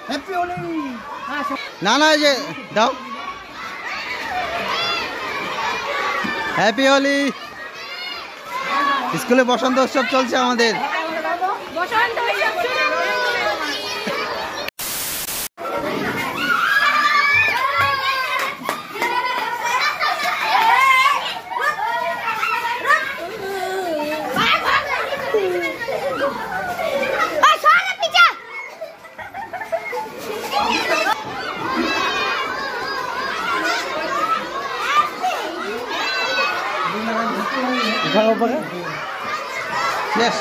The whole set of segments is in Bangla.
হ্যাপি হোলি। না না এই যে দাও হ্যাপি হোলি। স্কুলে বসন্ত উৎসব চলছে আমাদের। বসন্ত উৎসব Yes.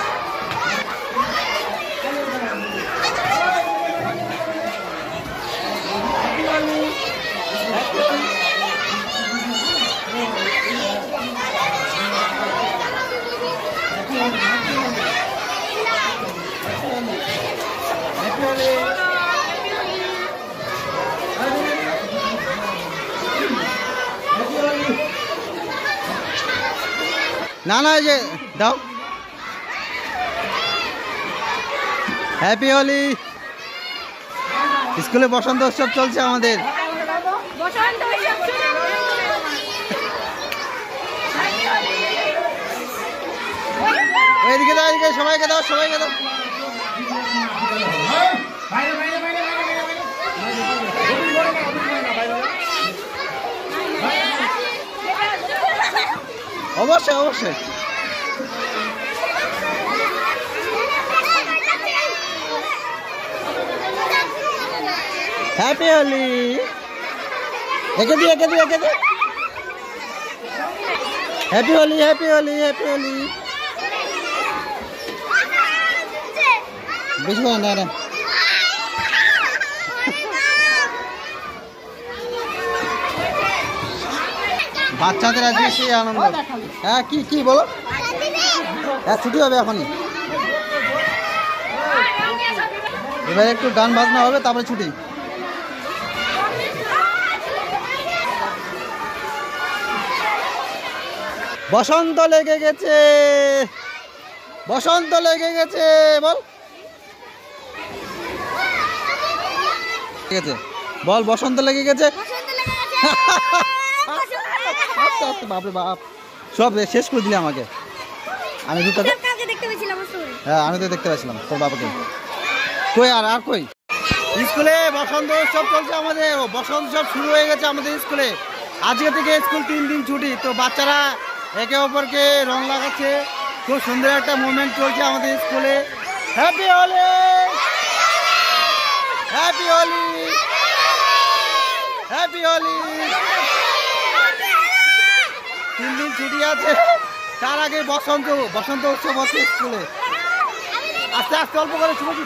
না না এই যে দাও হ্যাপি হোলি। স্কুলে বসন্ত উৎসব চলছে আমাদের। বসন্ত উৎসব এদিকে দাও, এদিকে সবাইকে দাও, সবাইকে দাও। অবশ্যই অবশ্যই। হ্যাপি হোলি। একে দি একে দি একে দি। Happy Holi happy Holi happy Holi. বুঝবো না না বাচ্চাদের আজকে সেই আনন্দ। হ্যাঁ কি কি বলো? হ্যাঁ ছুটি হবে এখনই। এবার একটু গান বাজনা হবে তারপরে ছুটি। বসন্ত লেগে গেছে, বসন্ত লেগে গেছে বল। ঠিক আছে বল, বসন্ত লেগে গেছে। আস্তে আস্তে বাপরে বাপ, সব শেষ করে দিলে আমাকে। আমি হ্যাঁ আমি তো দেখতে পাচ্ছিলাম তোর বাবাকে। কই আর আর কই? স্কুলে বসন্ত উৎসব চলছে আমাদের। বসন্ত উৎসব শুরু হয়ে গেছে আমাদের স্কুলে। আজকে থেকে স্কুল 3 দিন ছুটি। তো বাচ্চারা একে অপরকে রং লাগাচ্ছে। খুব সুন্দর একটা মুভমেন্ট চলছে আমাদের স্কুলে। Happy Holi happy Holi happy Holi. 3 দিন ছুটি আছে, তার আগে বসন্ত উৎসব হচ্ছে স্কুলে। আস্তে আস্তে অল্প করে শুনেছি।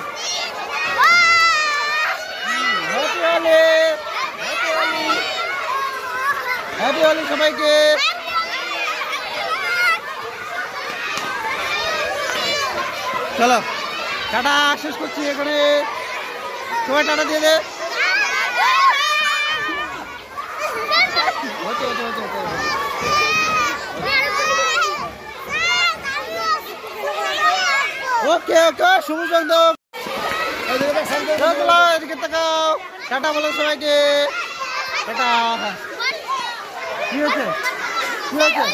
Happy Holi happy Holi happy Holi সবাইকে। চলো টাটা, শেষ করছি এখানে। সবাই টাটা দিয়ে দে। ওকে ওকে শুভ সন্ধ্যা। এদিকে তাকাও, টাটা বলো সবাইকে। টাটা। কি হয়েছে কি হয়েছে?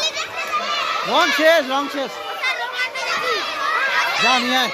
রং শেষ, রং শেষ। যা নিয়ে আয়।